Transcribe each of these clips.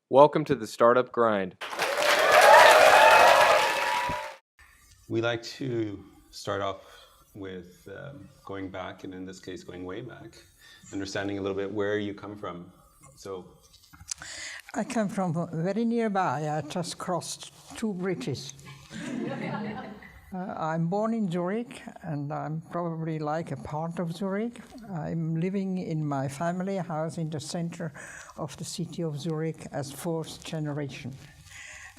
Welcome to the Startup Grind. We like to start off with going back, and in this case, going way back, understanding a little bit where you come from. So, I come from very nearby. I just crossed two bridges. I'm born in Zurich, and I'm probably like a part of Zurich. I'm living in my family house in the center of the city of Zurich as fourth generation.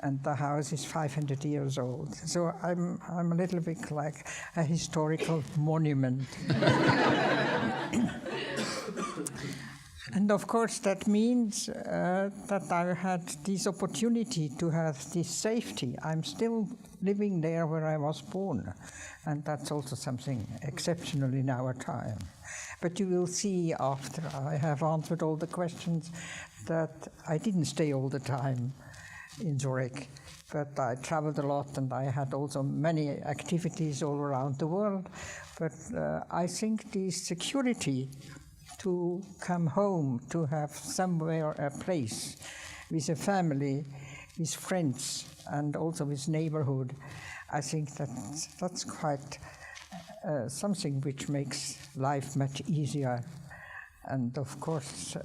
And the house is 500 years old. So I'm a little bit like a historical monument. And of course, that means that I had this opportunity to have this safety. I'm still living there where I was born. And that's also something exceptional in our time. But you will see after I have answered all the questions that I didn't stay all the time in Zurich. But I traveled a lot, and I had also many activities all around the world. But I think the security to come home, to have somewhere a place with a family, with friends, and also with neighborhood, I think that's quite something which makes life much easier. And of course,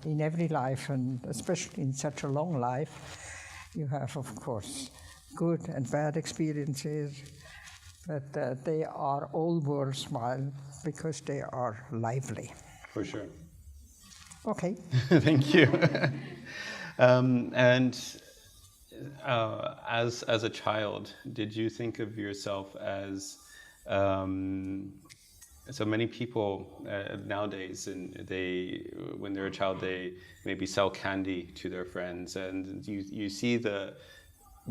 in every life, and especially in such a long life, you have, of course, good and bad experiences, but they are all worthwhile because they are lively. for sure. Okay. Thank you. As a child, did you think of yourself as so many people nowadays, and when they're a child, they maybe sell candy to their friends, and you see the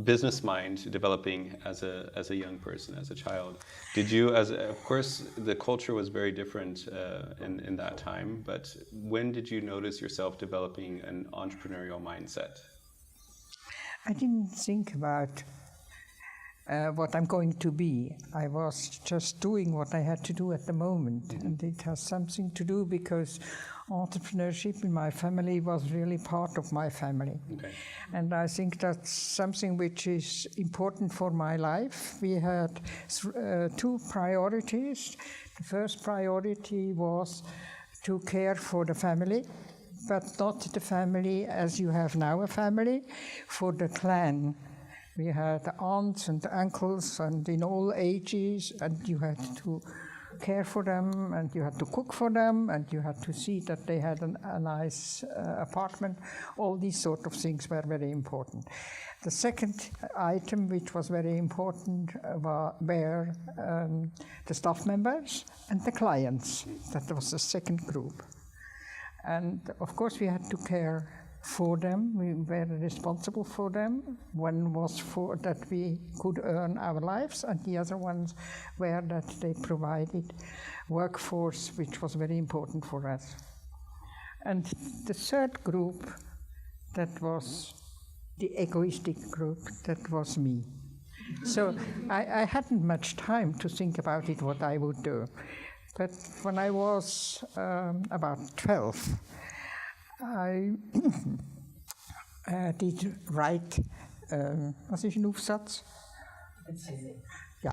business mind developing as a young person, as a child. Did you, of course, the culture was very different in that time, but when did you notice yourself developing an entrepreneurial mindset? I didn't think about what I'm going to be. I was just doing what I had to do at the moment. Mm-hmm. And it has something to do because entrepreneurship in my family was really part of my family. Okay. And I think that's something which is important for my life. We had two priorities. The first priority was to care for the family, but not the family as you have now a family, for the clan. We had aunts and uncles and in all ages, and you had to care for them, and you had to cook for them, and you had to see that they had a nice apartment. All these sort of things were very important. The second item, which was very important, were the staff members and the clients. That was the second group. And of course, we had to care for them. We were responsible for them. One was for that we could earn our lives, and the other ones were that they provided workforce, which was very important for us. And the third group, that was the egoistic group, that was me. So I hadn't much time to think about it, what I would do. But when I was about 12, I did write, was ist ein Aufsatz? Yeah.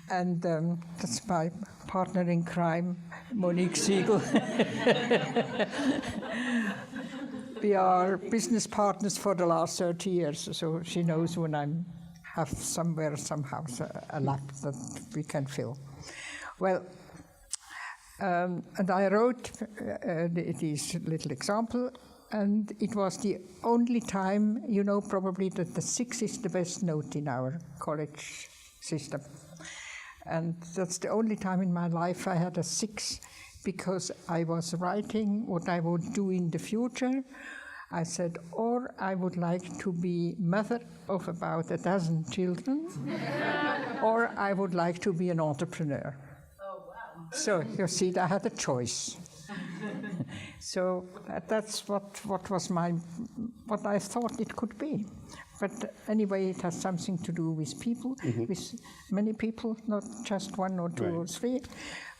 And that's my partner in crime, Monique Siegel. We are business partners for the last 30 years, so she knows when I have somewhere, somehow, a lap that we can fill. Well, and I wrote this little example, and it was the only time, you know, probably that the 6 is the best note in our college system. And that's the only time in my life I had a 6, because I was writing what I would do in the future. I said, or I would like to be mother of about 12 children, or I would like to be an entrepreneur. So you see, I had a choice. So that's what was what I thought it could be. But anyway, it has something to do with people, with many people, not just 1 or 2 or 3.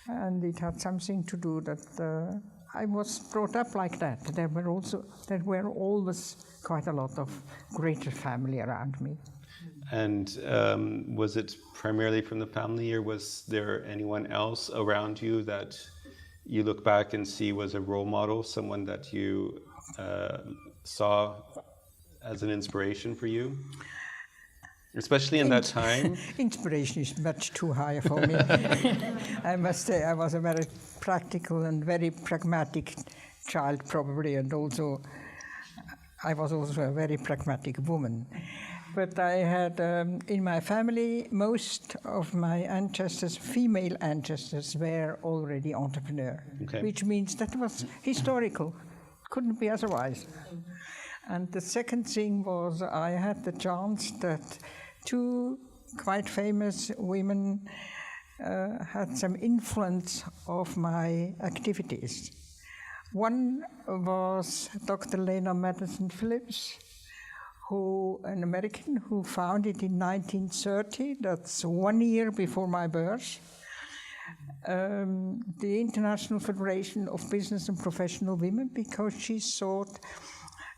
And it had something to do that I was brought up like that. There were always quite a lot of greater family around me. And was it primarily from the family, or was there anyone else around you that you look back and see was a role model, someone that you saw as an inspiration for you? Especially in that time? Inspiration is much too high for me. I must say I was a very practical and very pragmatic child probably, and also I was also a very pragmatic woman. But I had, in my family, most of my ancestors, female ancestors, were already entrepreneur, which means that was historical. Couldn't be otherwise. And the second thing was I had the chance that two quite famous women had some influence of my activities. One was Dr. Lena Madison Phillips, an American who founded in 1930, that's 1 year before my birth, the International Federation of Business and Professional Women, because she thought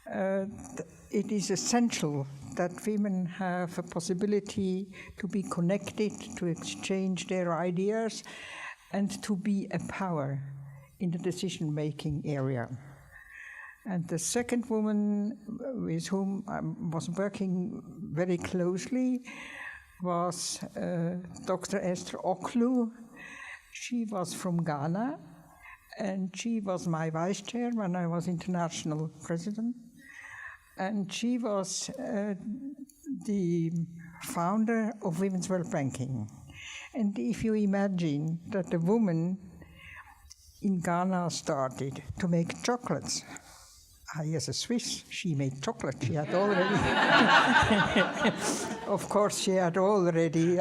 it is essential that women have a possibility to be connected, to exchange their ideas, and to be a power in the decision-making area. And the second woman with whom I was working very closely was Dr. Esther Oklu. She was from Ghana, and she was my vice chair when I was international president. And she was the founder of Women's World Banking. And if you imagine that a woman in Ghana started to make chocolates, as a Swiss, she made chocolate. She had already, of course, she had already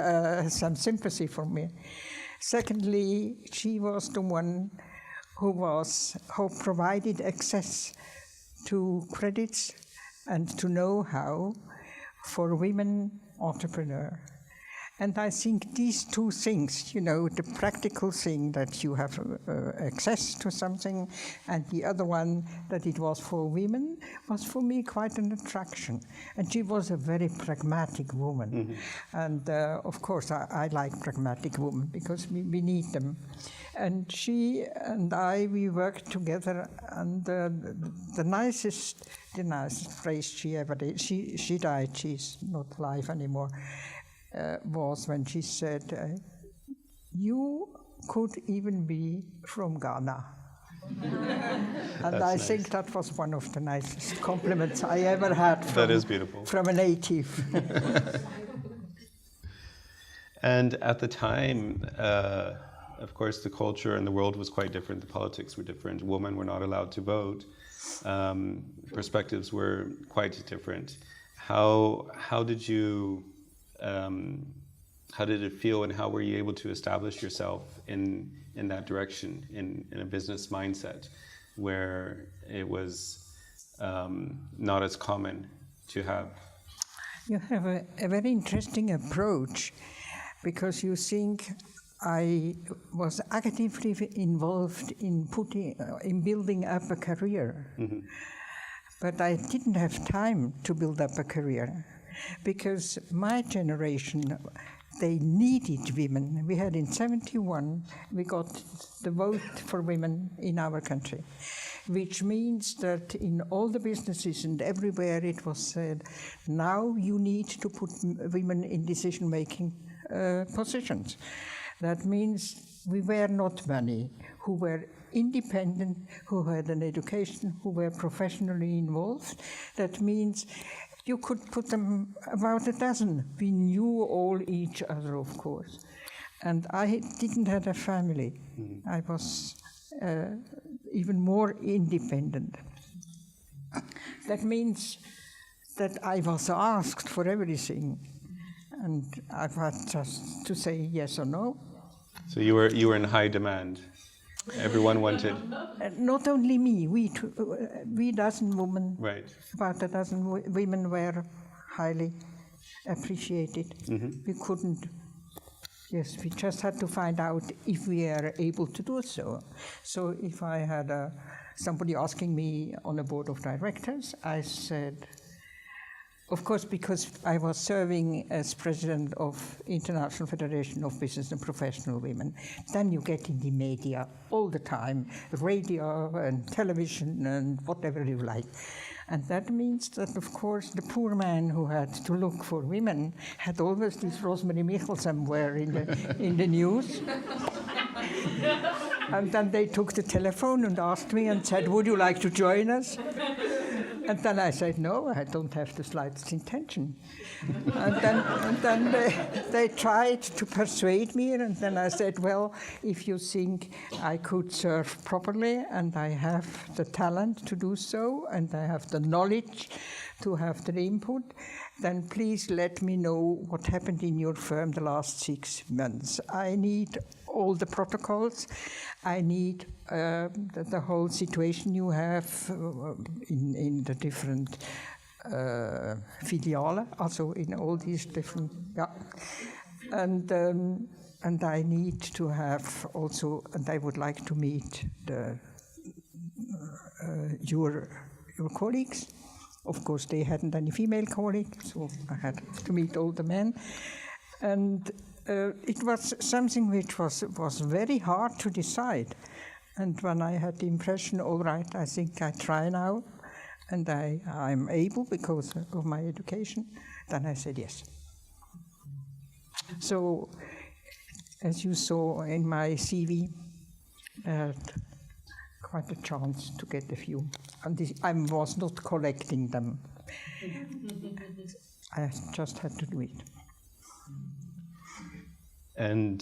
some sympathy for me. Secondly, she was the one who provided access to credits and to know-how for women entrepreneurs. And I think these two things, the practical thing that you have access to something, and the other one that it was for women, was for me quite an attraction. And she was a very pragmatic woman. Mm-hmm. And of course, I like pragmatic women because we need them. And she and I, we worked together, and the nicest phrase she ever did, she died, she's not alive anymore, was when she said, you could even be from Ghana. And I think that was one of the nicest compliments I ever had that is beautiful. From a native. And at the time, of course, the culture and the world was quite different. The politics were different. Women were not allowed to vote. Perspectives were quite different. How did you... how did it feel, and how were you able to establish yourself in that direction, in a business mindset where it was not as common to have? You have a very interesting approach, because you think I was actively involved in building up a career, mm-hmm. But I didn't have time to build up a career. Because my generation, they needed women. We had in 1971, we got the vote for women in our country, which means that in all the businesses and everywhere it was said, now you need to put women in decision-making positions. That means we were not many who were independent, who had an education, who were professionally involved. That means you could put them about a dozen. We knew all each other, of course. And I didn't have a family. Mm-hmm. I was even more independent. That means that I was asked for everything. And I had just to say yes or no. So you were in high demand. Everyone wanted. Not only me, we dozen women, right. About a dozen women were highly appreciated. Mm-hmm. We couldn't Yes, we just had to find out if we are able to do so. So if I had somebody asking me on a board of directors, I said, of course, because I was serving as president of International Federation of Business and Professional Women, then you get in the media all the time, radio and television and whatever you like. And that means that, of course, the poor man who had to look for women had always this Rosmarie Michel somewhere in the news. And then they took the telephone and asked me and said, would you like to join us? And then I said, no, I don't have the slightest intention. And then they tried to persuade me, and then I said, well, if you think I could serve properly, and I have the talent to do so, and I have the knowledge to have the input, then please let me know what happened in your firm the last 6 months. I need all the protocols. I need the whole situation you have in the different filiale, also in all these different, and I need to have also, and I would like to meet your colleagues. Of course, they hadn't any female colleagues, so I had to meet all the men. And it was something which was very hard to decide. And when I had the impression, all right, I think I try now, and I'm able because of my education, then I said yes. So, as you saw in my CV, I had quite a chance to get a few. And I was not collecting them. I just had to do it. And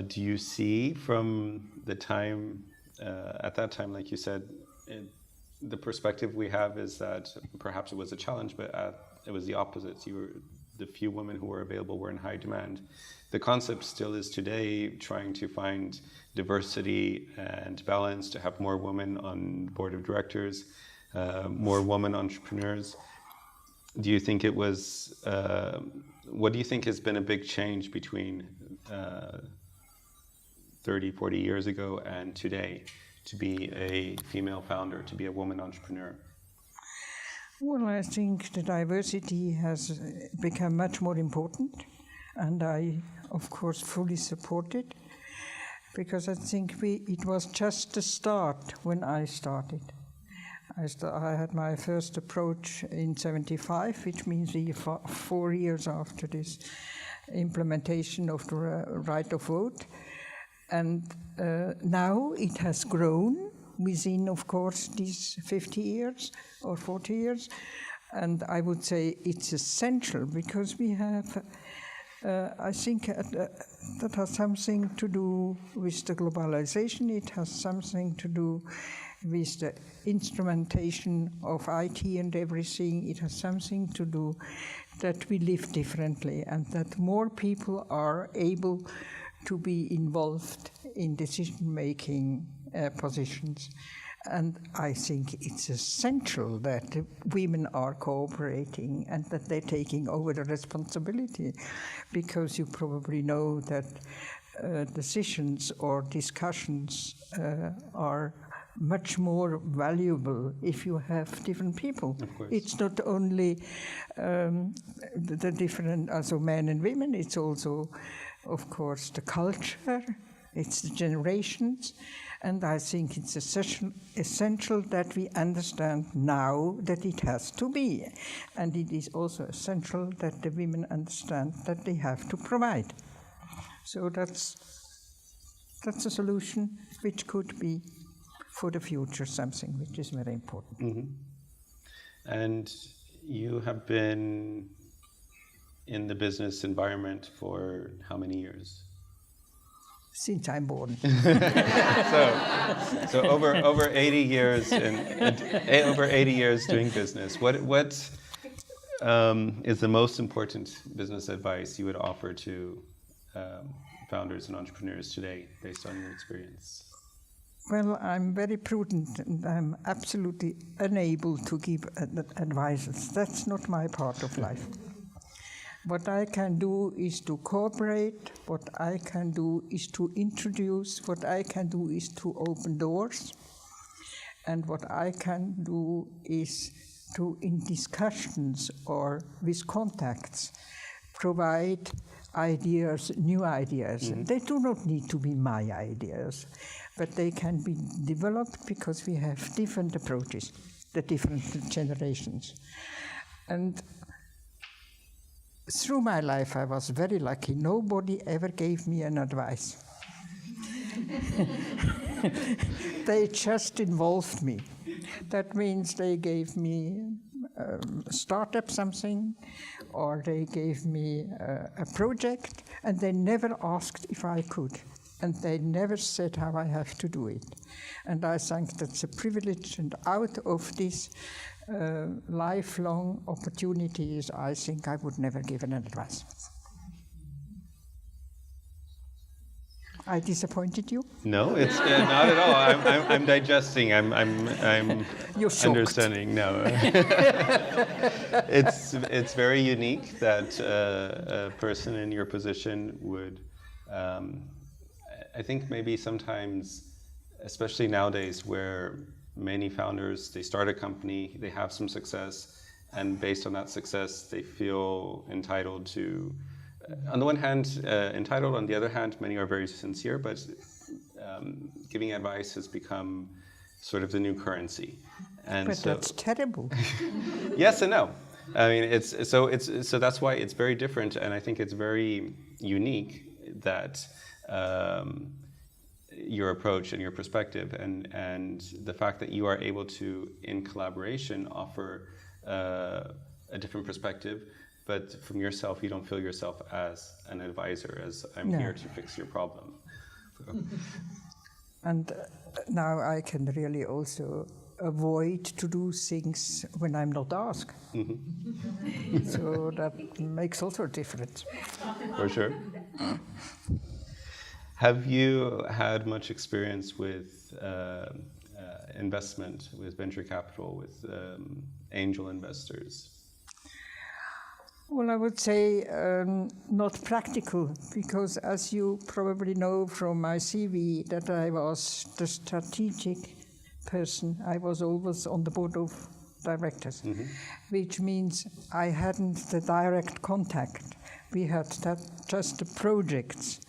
do you see from the time, at that time, like you said, the perspective we have is that perhaps it was a challenge, but it was the opposite. The few women who were available were in high demand. The concept still is today trying to find diversity and balance, to have more women on board of directors, more women entrepreneurs. Do you think it was, what do you think has been a big change between 30, 40 years ago and today to be a female founder, to be a woman entrepreneur? Well, I think the diversity has become much more important, and I, of course, fully support it, because I think it was just the start when I started. I had my first approach in 1975, which means 4 years after this implementation of the right of vote. And now it has grown within, of course, these 50 years or 40 years. And I would say it's essential because we have, I think that has something to do with the globalization. It has something to do with the instrumentation of IT and everything. It has something to do that we live differently and that more people are able to be involved in decision-making positions. And I think it's essential that women are cooperating and that they're taking over the responsibility, because you probably know that decisions or discussions are much more valuable if you have different people. It's not only the different, also men and women, it's also, of course, the culture, it's the generations, and I think it's essential that we understand now that it has to be. And it is also essential that the women understand that they have to provide. So that's a solution which could be for the future something which is very important. Mm-hmm. And you have been in the business environment for how many years? Since I'm born. So over 80 years over 80 years doing business. What is the most important business advice you would offer to founders and entrepreneurs today, based on your experience? Well, I'm very prudent and I'm absolutely unable to give advices. That's not my part of life. What I can do is to cooperate, what I can do is to introduce, what I can do is to open doors, and what I can do is to, in discussions or with contacts, provide ideas, new ideas. They do not need to be my ideas, but they can be developed because we have different approaches, the different generations. And through my life, I was very lucky. Nobody ever gave me an advice. They just involved me. That means they gave me startup something, or they gave me a project, and they never asked if I could. And they never said how I have to do it. And I think that's a privilege, and out of this lifelong opportunities, I think I would never give an advice. I disappointed you? No, it's not at all. I'm digesting. I'm You're shocked. understanding. No, it's very unique that a person in your position would. I think maybe sometimes, especially nowadays, where many founders, they start a company, they have some success, and based on that success, they feel entitled to. On the one hand, entitled. On the other hand, many are very sincere, but giving advice has become sort of the new currency. And But so, that's terrible. yes and no. I mean, so that's why it's very different, and I think it's very unique that your approach and your perspective, and the fact that you are able to, in collaboration, offer a different perspective. But from yourself, you don't feel yourself as an advisor, as I'm here to fix your problem. And now I can really also avoid to do things when I'm not asked. So that makes also a difference. For sure. Have you had much experience with investment, with venture capital, with angel investors? Well, I would say not practical, because as you probably know from my CV, that I was the strategic person. I was always on the board of directors, which means I hadn't the direct contact. We had just the projects.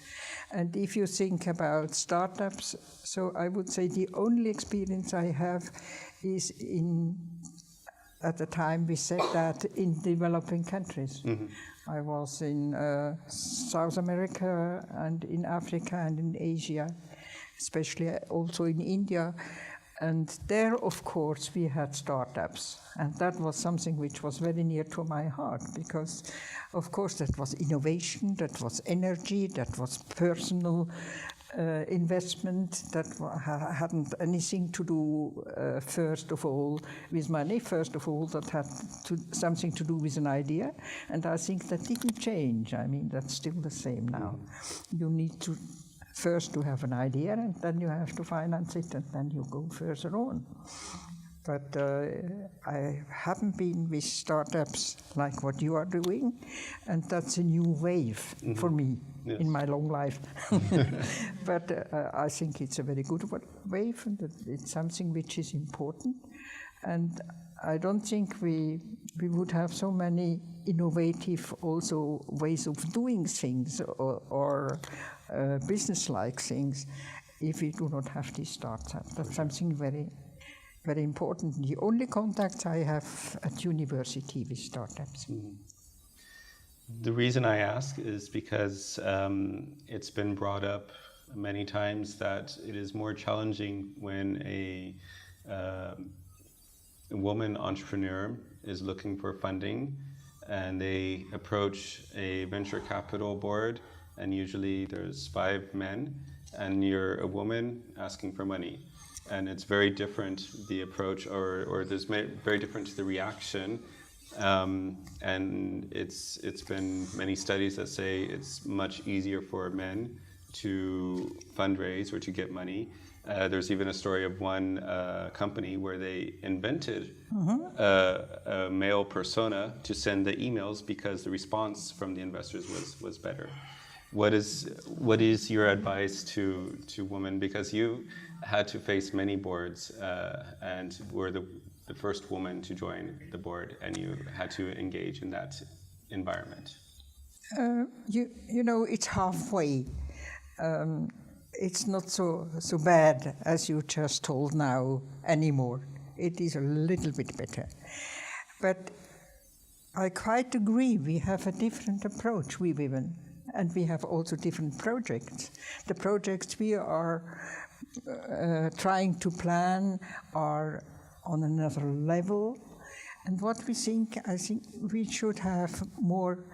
And if you think about startups, so I would say the only experience I have is at the time we said that in developing countries. I was in South America and in Africa and in Asia, especially also in India. And there, of course, we had startups. And that was something which was very near to my heart, because, of course, that was innovation, that was energy, that was personal investment, that hadn't anything to do, first of all, with money. First of all, that had something to do with an idea. And I think that didn't change. I mean, that's still the same now. You need to first to have an idea, and then you have to finance it, and then you go further on. But I haven't been with startups like what you are doing, and that's a new wave for me in my long life. But I think it's a very good wave, and it's something which is important. And I don't think we would have so many innovative also ways of doing things or business-like things if we do not have these startups. That's something very, very important. The only contacts I have at university with startups. The reason I ask is because it's been brought up many times that it is more challenging when a woman entrepreneur is looking for funding and they approach a venture capital board, and usually there's 5 men and you're a woman asking for money. And it's very different, the approach, or there's very different the reaction. And it's been many studies that say it's much easier for men to fundraise or to get money There's even a story of one company where they invented a male persona to send the emails because the response from the investors was better. What is your advice to women? Because you had to face many boards and were the first woman to join the board, and you had to engage in that environment. You know, it's halfway. It's not so bad as you just told now anymore. It is a little bit better. But I quite agree, we have a different approach, we women, and we have also different projects. The projects we are trying to plan are on another level, and what we think, I think we should have more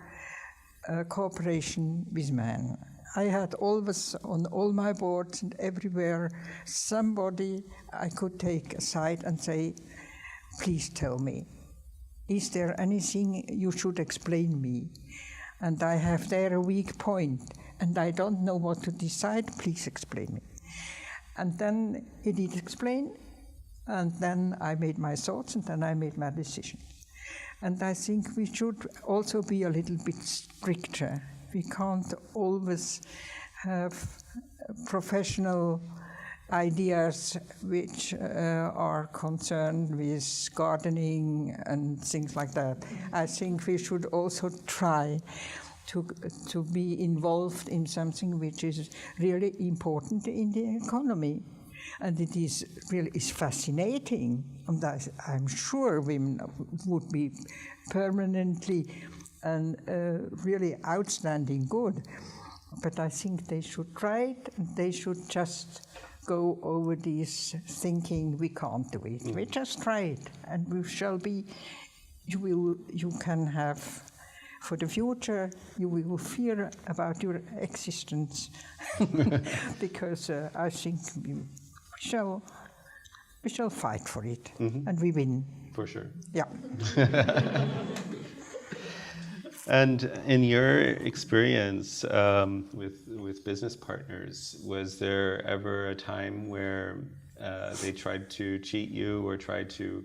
cooperation with men. I had always on all my boards and everywhere somebody I could take aside and say, please tell me, is there anything you should explain me? And I have there a weak point and I don't know what to decide, please explain me. And then he did explain, and then I made my thoughts, and then I made my decision. And I think we should also be a little bit stricter. We can't always have professional ideas which are concerned with gardening and things like that. I think we should also try to be involved in something which is really important in the economy. And it is really fascinating, and I'm sure women would be permanently and really outstanding good. But I think they should try it, and they should just go over this thinking we can't do it. We just try it, and we shall be, you can have, for the future, you will fear about your existence. Because I think we shall fight for it, and we win. For sure. Yeah. And in your experience with business partners, was there ever a time where they tried to cheat you or tried to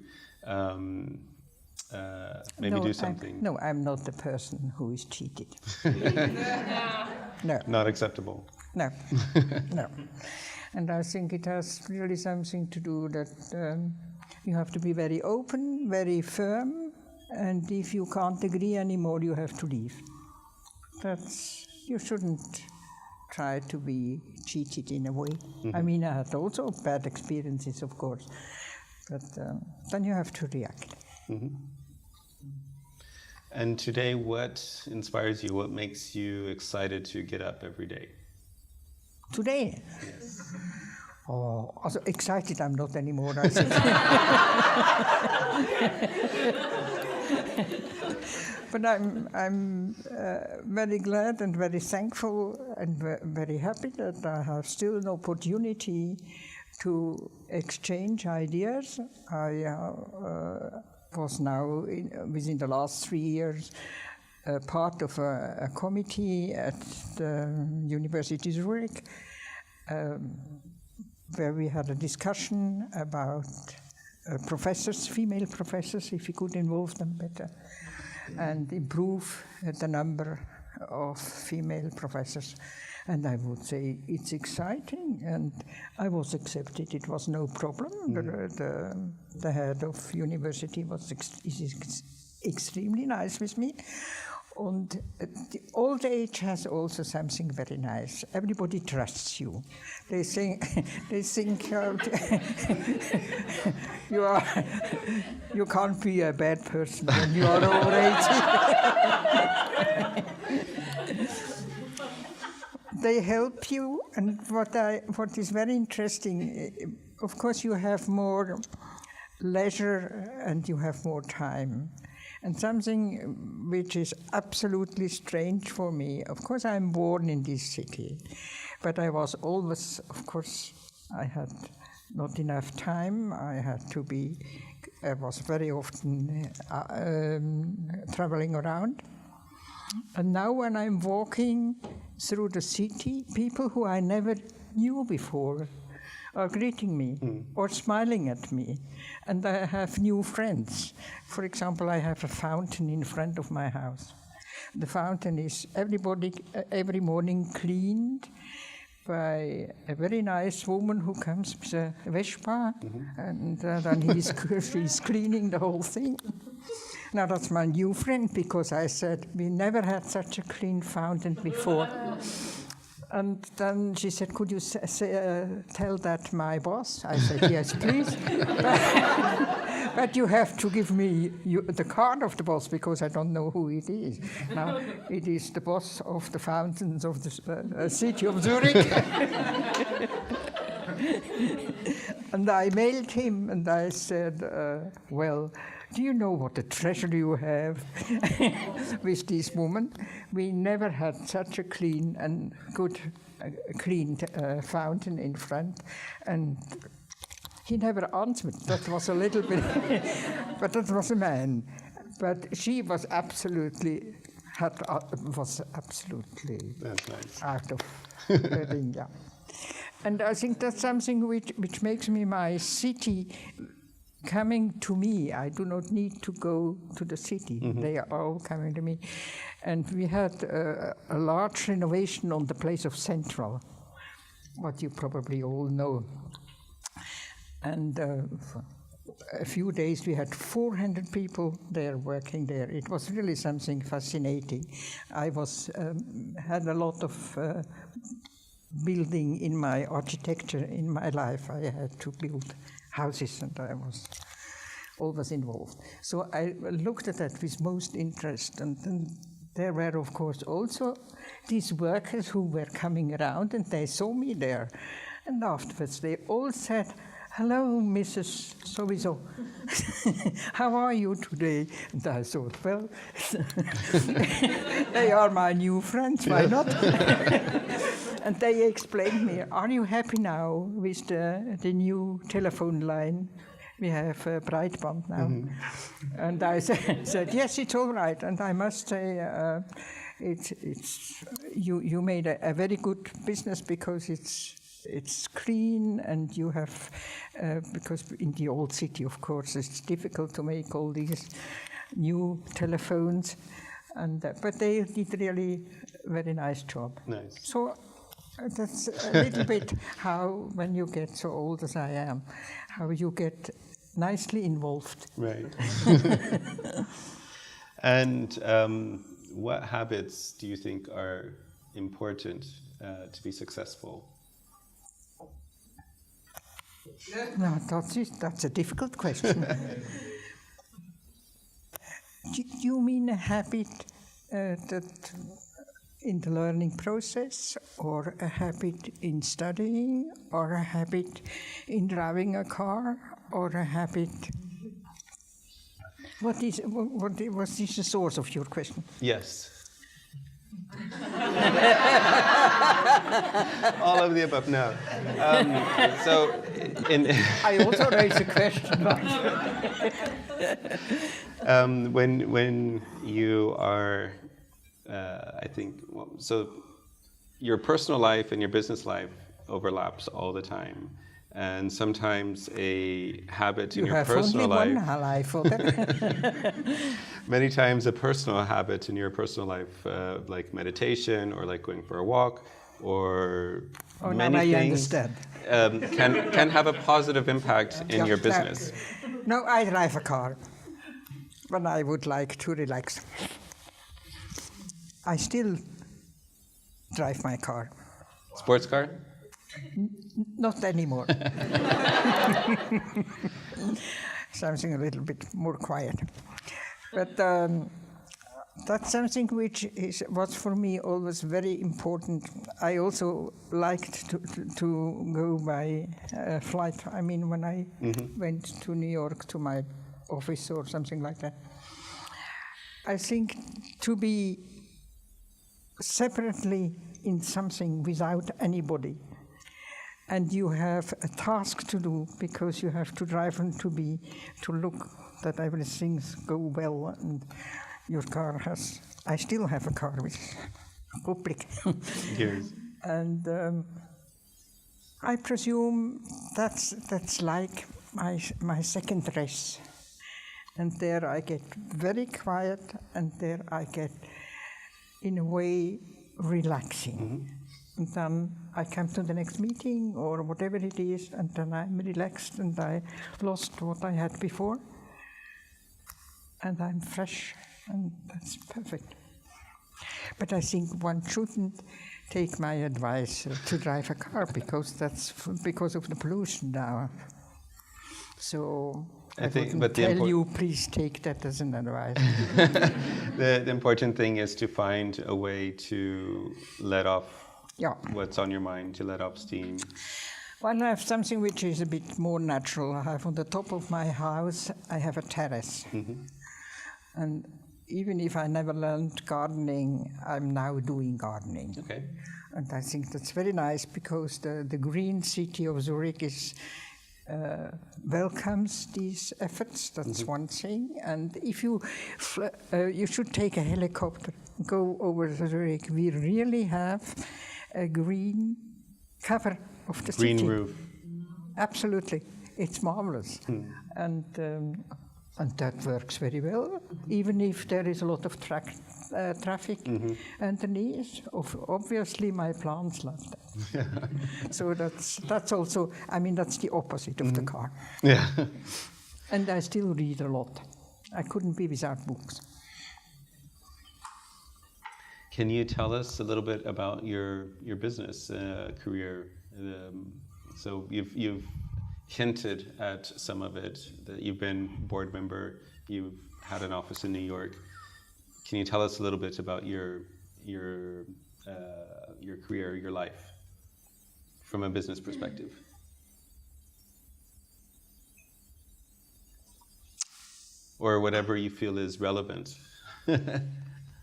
maybe do something? No, I'm not the person who is cheated. No. Not acceptable. No, no. And I think it has really something to do that you have to be very open, very firm, and if you can't agree anymore, you have to leave. You shouldn't try to be cheated in a way. I mean, I had also bad experiences, of course, but then you have to react. And today, what inspires you? What makes you excited to get up every day? Today? Yes. Oh, also excited I'm not anymore, I think. But I'm very glad and very thankful and very happy that I have still an opportunity to exchange ideas. I was now, within the last 3 years, part of a committee at the University of Zurich, where we had a discussion about professors, female professors, if we could involve them better, and improve the number of female professors. And I would say it's exciting, and I was accepted. It was no problem. The head of university is extremely nice with me. And the old age has also something very nice. Everybody trusts you. They think you can't be a bad person when you are over 80. They help you, and what is very interesting, of course, you have more leisure and you have more time. And something which is absolutely strange for me, of course I'm born in this city, but I was always, of course, I had not enough time. I was very often traveling around. And now when I'm walking through the city, people who I never knew before are greeting me or smiling at me. And I have new friends. For example, I have a fountain in front of my house. The fountain is every morning cleaned by a very nice woman who comes with a Vespa, and then she's cleaning the whole thing. Now that's my new friend, because I said, we never had such a clean fountain before. And then she said, could you tell that my boss? I said, yes, please. But you have to give me the card of the boss, because I don't know who it is. Now, it is the boss of the fountains of the city of Zurich. And I mailed him, and I said, well, do you know what a treasure you have with this woman? We never had such a clean and good fountain in front. And he never answered. That was a little bit, but that was a man. But she was absolutely, that's nice. Out of the thing, yeah. And I think that's something which makes me my city coming to me. I do not need to go to the city. They are all coming to me. And we had a large renovation on the place of Central, what you probably all know. And a few days we had 400 people there working there. It was really something fascinating. I had a lot of building in my architecture in my life. I had to build houses, and I was always involved. So I looked at that with most interest, and then there were, of course, also these workers who were coming around, and they saw me there. And afterwards they all said, hello, Mrs. So-and-so. How are you today? And I thought, well, they are my new friends, why not? And they explained me, are you happy now with the new telephone line? We have Breitband now. And I said, yes, it's all right. And I must say, you made a very good business, because it's clean, and you have, because in the old city, of course, it's difficult to make all these new telephones, but they did really a very nice job. Nice. So that's a little bit how, when you get so old as I am, how you get nicely involved. Right. And what habits do you think are important to be successful? No, that's a difficult question. Do you mean a habit that in the learning process, or a habit in studying, or a habit in driving a car, or a habit? What is the source of your question? Yes. All of the above, no. I also raised a question. When you are, I think, so your personal life and your business life overlaps all the time. And sometimes a habit in your personal life... You have only one life. Many times a personal habit in your personal life, like meditation, or like going for a walk, or many things, can have a positive impact in your business. No, I drive a car when I would like to relax. I still drive my car. Sports car? Not anymore. Something a little bit more quiet. But that's something which was for me always very important. I also liked to go by flight. I mean, when I went to New York to my office or something like that. I think to be separately in something without anybody, and you have a task to do, because you have to drive and to look that everything go well, and your car has. I still have a car with public. Yes. And I presume that's like my second dress. And there I get very quiet, and there I get, in a way, relaxing. And then I come to the next meeting or whatever it is, and then I'm relaxed and I lost what I had before. And I'm fresh, and that's perfect. But I think one shouldn't take my advice to drive a car, because that's because of the pollution now. So I wouldn't tell you, please take that as an advice. The important thing is to find a way to let off what's on your mind, to let off steam. Well, I have something which is a bit more natural. I have on the top of my house, I have a terrace. And even if I never learned gardening, I'm now doing gardening. Okay. And I think that's very nice, because the green city of Zurich is welcomes these efforts. That's one thing. And if you should take a helicopter, go over Zurich. We really have a green cover of the city. Green roof. Absolutely, it's marvelous, and that works very well. Even if there is a lot of traffic underneath, obviously my plants love that. So that's also, I mean, that's the opposite of the car. Yeah. And I still read a lot. I couldn't be without books. Can you tell us a little bit about your business career? So you've hinted at some of it, that you've been board member, you've had an office in New York. Can you tell us a little bit about your career, your life, from a business perspective? Or whatever you feel is relevant.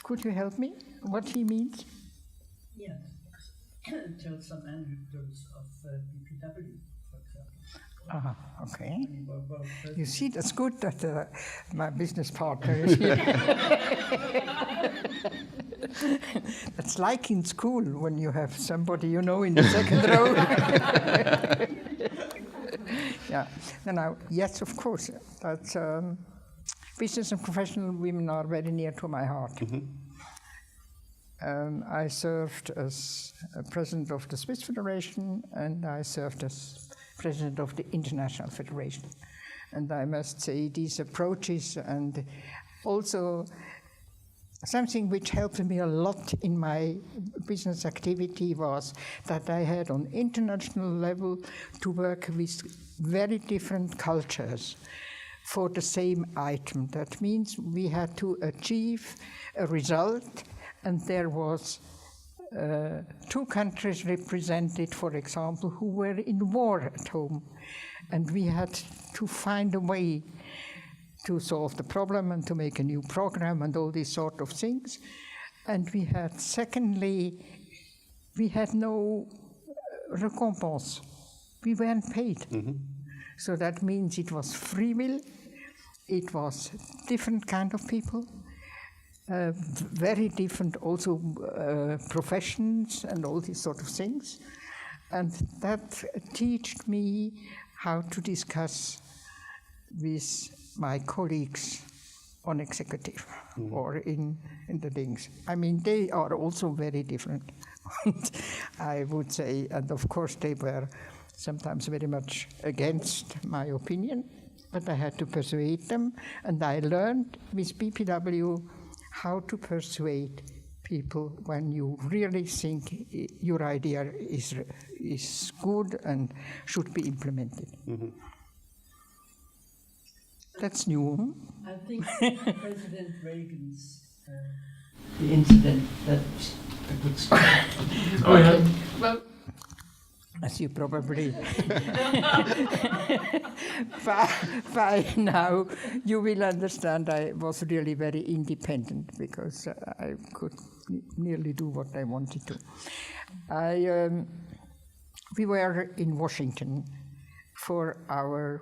Could you help me? What he means? Yes. Tell some anecdotes of BPW, for example. Okay. You see, that's good that my business partner is here. That's like in school when you have somebody you know in the second row. Yeah. No, yes, of course. That's business and professional women are very near to my heart. I served as president of the Swiss Federation, and I served as president of the International Federation. And I must say these approaches, and also something which helped me a lot in my business activity, was that I had on international level to work with very different cultures for the same item. That means we had to achieve a result, and there was 2 countries represented, for example, who were in war at home. And we had to find a way to solve the problem and to make a new program and all these sort of things. And we had, secondly, we had no recompense. We weren't paid. So that means it was free will. It was different kind of people. Very different also professions and all these sort of things. And that taught me how to discuss with my colleagues on executive or in the things. I mean, they are also very different, I would say. And of course, they were sometimes very much against my opinion, but I had to persuade them. And I learned with BPW how to persuade people when you really think your idea is good and should be implemented. That's new. I think President Reagan's the incident that a good story. Well, as you probably by now you will understand, I was really very independent, because I could nearly do what I wanted to. We were in Washington for our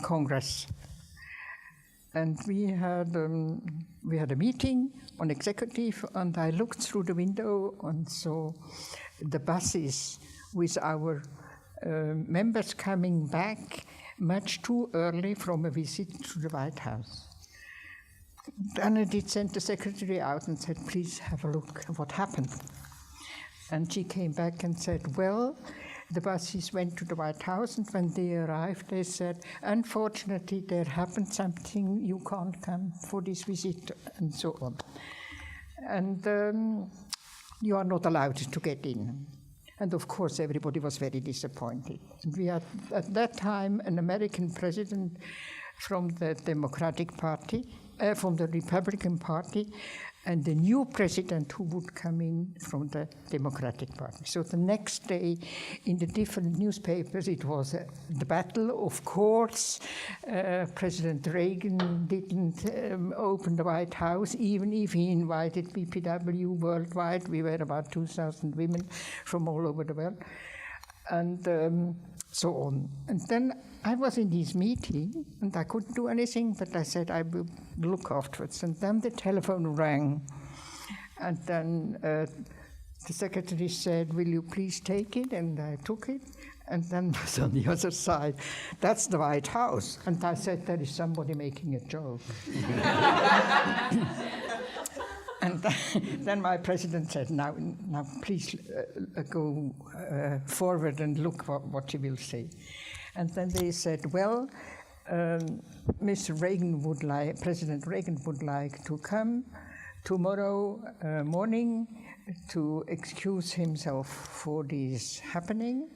Congress, And we had a meeting on executive, and I looked through the window and saw the buses with our members coming back much too early from a visit to the White House. Then I did send the secretary out and said, please have a look at what happened. And she came back and said, well, the buses went to the White House, and when they arrived, they said, unfortunately, there happened something, you can't come for this visit, and so on. And you are not allowed to get in. And of course, everybody was very disappointed. And we had, at that time, an American president from the Democratic Party, from the Republican Party, and the new president who would come in from the Democratic Party. So the next day, in the different newspapers, it was the battle. Of course, President Reagan didn't open the White House, even if he invited BPW worldwide. We were about 2,000 women from all over the world, and so on. And then I was in this meeting, and I couldn't do anything, but I said I will look afterwards. And then the telephone rang, and then the secretary said, will you please take it? And I took it, and then was on the other side, that's the White House. And I said, there is somebody making a joke. And then my president said, now please go forward and look what you will say. And then they said, well, Mr. Reagan would like, President Reagan would like to come tomorrow morning to excuse himself for this happening.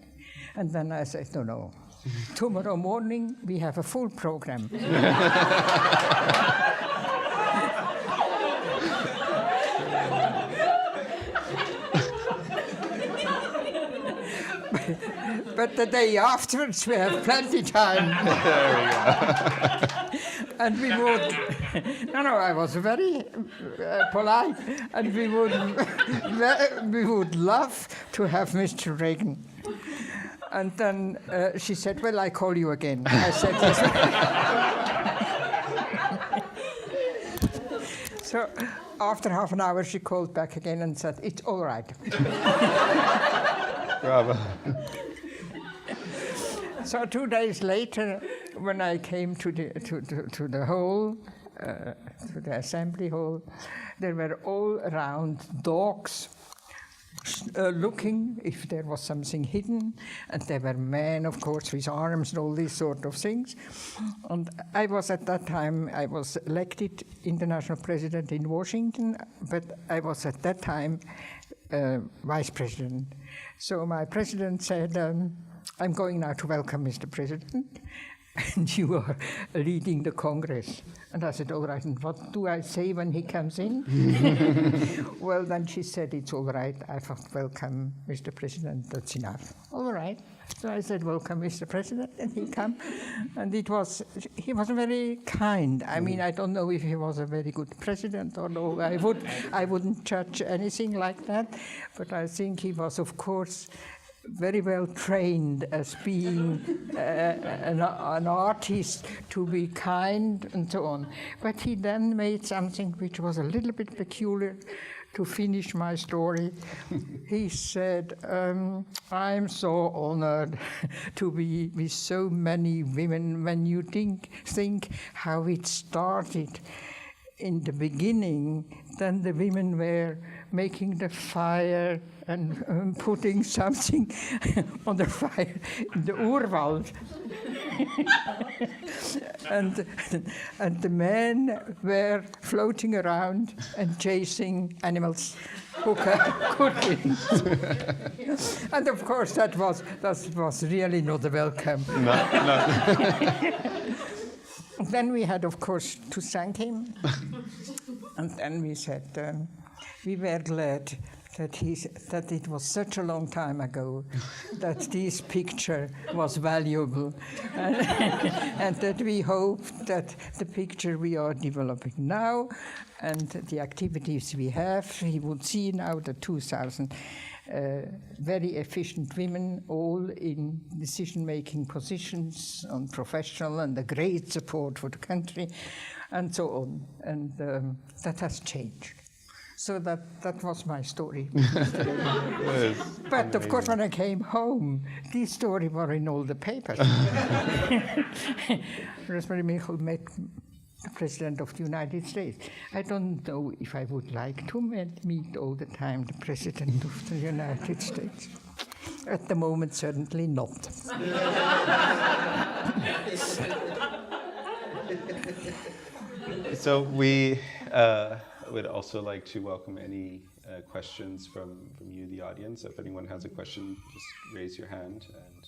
And then I said, no. Tomorrow morning, we have a full program. But the day afterwards, we have plenty time. There we go. And we would, I was very polite, and we would love to have Mr. Reagan. And then she said, well, I call you again. I said, yes. So after half an hour, she called back again and said, it's all right. Bravo. So 2 days later, when I came to the hall, to the assembly hall, there were all around dogs looking if there was something hidden, and there were men, of course, with arms and all these sort of things. And I was at that time, I was elected international president in Washington, but I was at that time vice president. So my president said, I'm going now to welcome Mr. President, and you are leading the Congress. And I said, all right, and what do I say when he comes in? Well, then she said, it's all right, I thought, welcome, Mr. President, that's enough. All right. So I said, welcome, Mr. President, and he came. And he was very kind. I mean, I don't know if he was a very good president or no. I wouldn't judge anything like that. But I think he was, of course, very well trained as being an artist, to be kind and so on. But he then made something which was a little bit peculiar to finish my story. He said, I'm so honored to be with so many women. When you think how it started in the beginning, then the women were making the fire and putting something on the fire in the Urwald. and the men were floating around and chasing animals who could win. And of course that was really not a welcome. No. Then we had, of course, to thank him. And then we said, we were glad that it was such a long time ago that this picture was valuable, and that we hope that the picture we are developing now and the activities we have, he would see now the 2,000 very efficient women, all in decision-making positions on professional, and a great support for the country. and so on. And that has changed. So that was my story. But of course, when I came home, this story were in all the papers. Rosmarie Michel met the President of the United States. I don't know if I would like to meet all the time the President of the United States. At the moment, certainly not. So we would also like to welcome any questions from you, the audience. If anyone has a question, just raise your hand and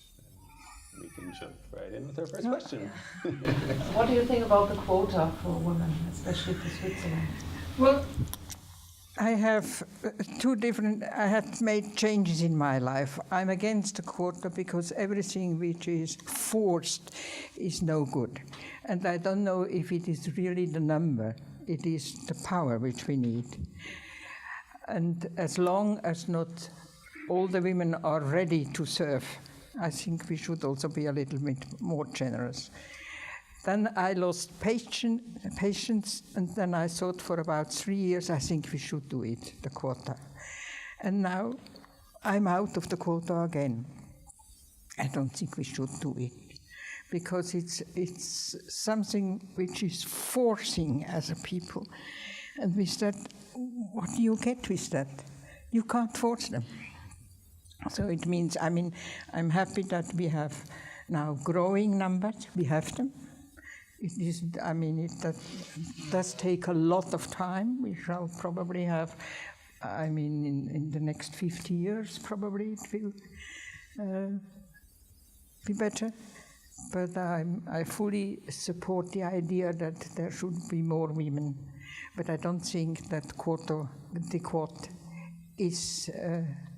we can jump right in with our first question. What do you think about the quota for women, especially for Switzerland? Well, I have I have made changes in my life. I'm against the quota because everything which is forced is no good. And I don't know if it is really the number, it is the power which we need. And as long as not all the women are ready to serve, I think we should also be a little bit more generous. Then I lost patience, and then I thought for about 3 years, I think we should do it, the quota. And now I'm out of the quota again. I don't think we should do it, because it's something which is forcing as a people. And with that, what do you get with that? You can't force them. So it means, I mean, I'm happy that we have now growing numbers, we have them. It is, I mean, it does take a lot of time. We shall probably have, I mean, in the next 50 years, probably it will be better. But I fully support the idea that there should be more women. But I don't think that the quota is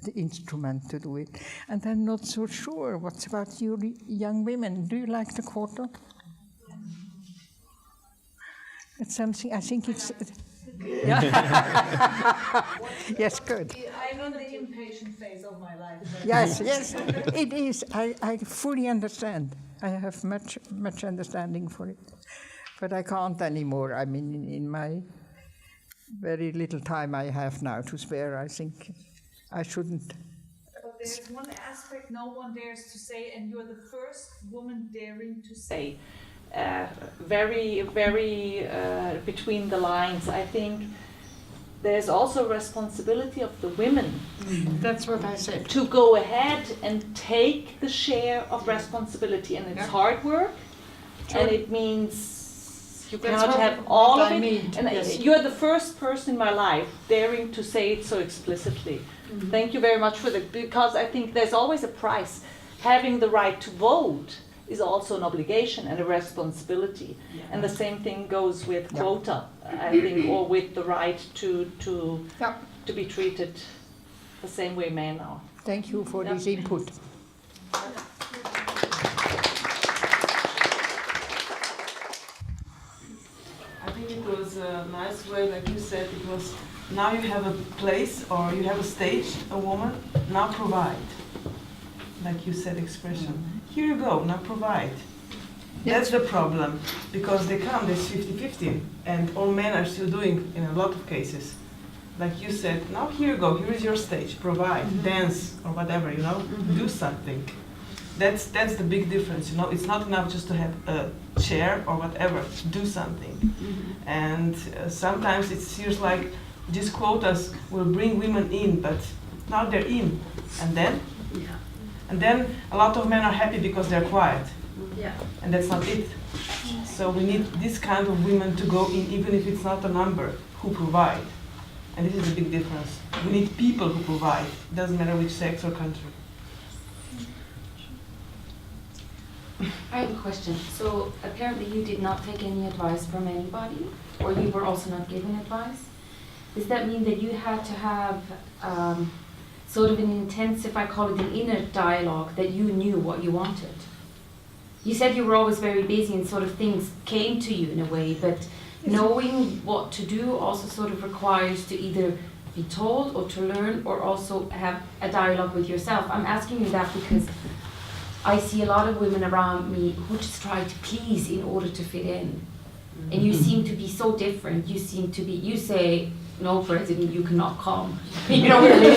the instrument to do it. And I'm not so sure. What's about you young women? Do you like the quota? It's something, I think it's... Yeah. Yes, good. I'm in the impatient phase of my life. Yes, it is. I fully understand. I have much understanding for it. But I can't anymore. I mean, in my very little time I have now to spare, I think I shouldn't. But there's one aspect no one dares to say, and you're the first woman daring to say. Very between the lines. I think there's also responsibility of the women. That's what I said. To go ahead and take the share of responsibility, and it's hard work, and it means you cannot have all of it. And you're the first person in my life daring to say it so explicitly. Thank you very much for that, because I think there's always a price. Having the right to vote is also an obligation and a responsibility. Yeah. And the same thing goes with quota, I think, or with the right to be treated the same way men are. Thank you for this input. I think it was a nice way, like you said, it was now you have a place or you have a stage, a woman, now provide. Like you said, expression. Here you go, now provide. That's the problem, because they come, there's 50-50, and all men are still doing, in a lot of cases. Like you said, now here you go, here is your stage, provide, dance, or whatever, you know, do something. That's the big difference, you know, it's not enough just to have a chair or whatever, do something. And sometimes it feels like these quotas will bring women in, but now they're in, and then? And then a lot of men are happy because they're quiet. Yeah. And that's not it. So we need this kind of women to go in, even if it's not a number, who provide. And this is a big difference. We need people who provide. It doesn't matter which sex or country. I have a question. So apparently you did not take any advice from anybody, or you were also not given advice. Does that mean that you had to have sort of an intensive, I call it an inner dialogue, that you knew what you wanted? You said you were always very busy and sort of things came to you in a way, but knowing what to do also sort of requires to either be told or to learn or also have a dialogue with yourself. I'm asking you that because I see a lot of women around me who just try to please in order to fit in. And you seem to be so different. You say, no, President, you cannot come. You know what I mean?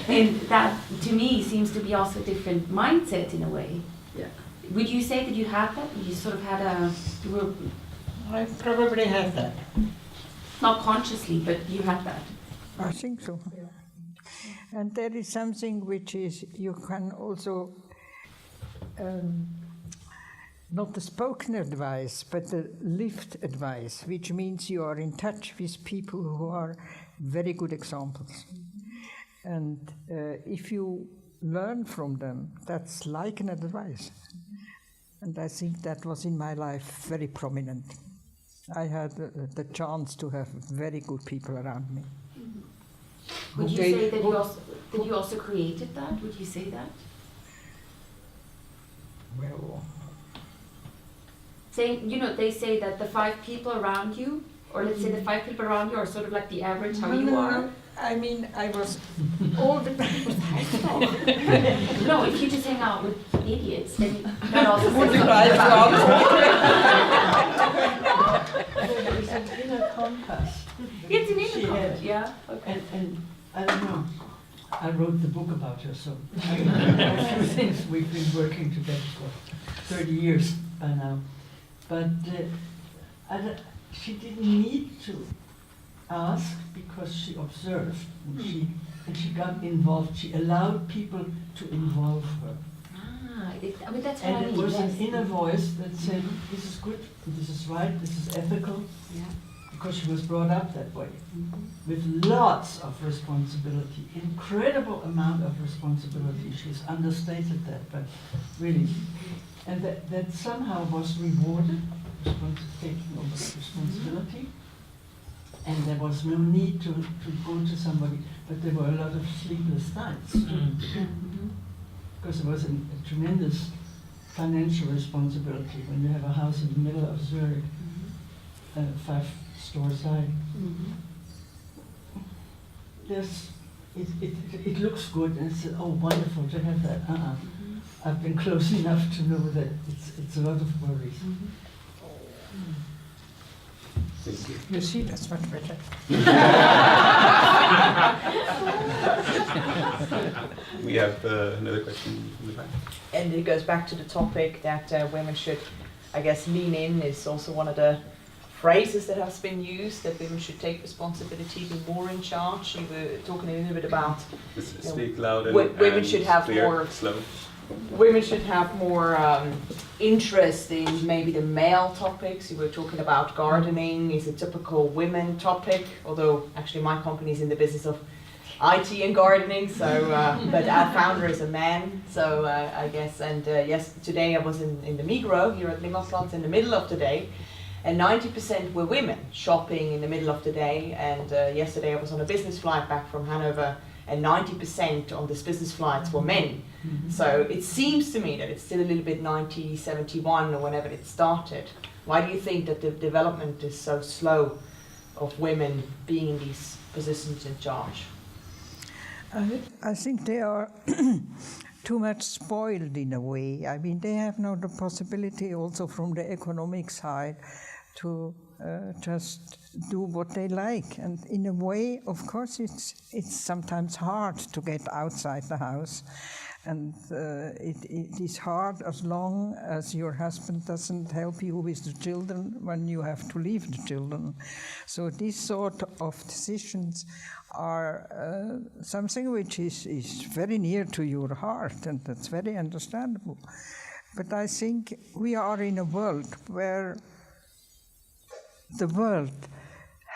And that, to me, seems to be also a different mindset in a way. Yeah. Would you say that you had that? You sort of had you were I probably had that. not consciously, but you had that. I think so. And there is something which is, you can also, not the spoken advice, but the lived advice, which means you are in touch with people who are very good examples. And if you learn from them, that's like an advice. And I think that was in my life very prominent. I had the chance to have very good people around me. Would you say that you also created that? Would you say that? Well, Saying, you know, they say that the 5 people around you, or let's say the 5 people around you are sort of like the average how you are. I mean, I was all the No, if you just hang out with idiots, then that also says something It's an inner compass. It's an She inner had. compass, yeah. Okay. And I don't know, I wrote the book about her, so I know a few things. We've been working together for 30 years by now. But she didn't need to ask because she observed and she got involved. She allowed people to involve her. I mean, that's what I And mean. it was yes. an inner voice that said, this is good, this is right, this is ethical. Yeah. Because she was brought up that way, with lots of responsibility, incredible amount of responsibility. She's understated that, but really. And that somehow was rewarded, taking over the responsibility. And there was no need to go to somebody, but there were a lot of sleepless nights. Because there was a tremendous financial responsibility when you have a house in the middle of Zurich, 5 stores high. It looks good, and it's wonderful to have that. I've been close enough to know that it's a lot of worries. you see, that's much better. We have another question from the back. And it goes back to the topic that women should, I guess, lean in is also one of the phrases that has been used, that women should take responsibility, be more in charge. You were talking a little bit about Speak loud and women should have clear, more slow. women should have more interest in maybe the male topics. You were talking about gardening is a typical women topic, although actually my company is in the business of IT and gardening, so but our founder is a man, so I guess, and yes, today I was in the Migros here at Limmerplatz in the middle of the day, and 90% were women shopping in the middle of the day, and yesterday I was on a business flight back from Hanover, and 90% on this business flights were men. So it seems to me that it's still a little bit 1971 or whenever it started. Why do you think that the development is so slow of women being in these positions in charge? I think they are too much spoiled in a way. I mean, they have now the possibility also from the economic side to just do what they like. And in a way, of course, it's sometimes hard to get outside the house. And it is hard as long as your husband doesn't help you with the children when you have to leave the children. So these sort of decisions are something which is very near to your heart, and that's very understandable. But I think we are in a world where the world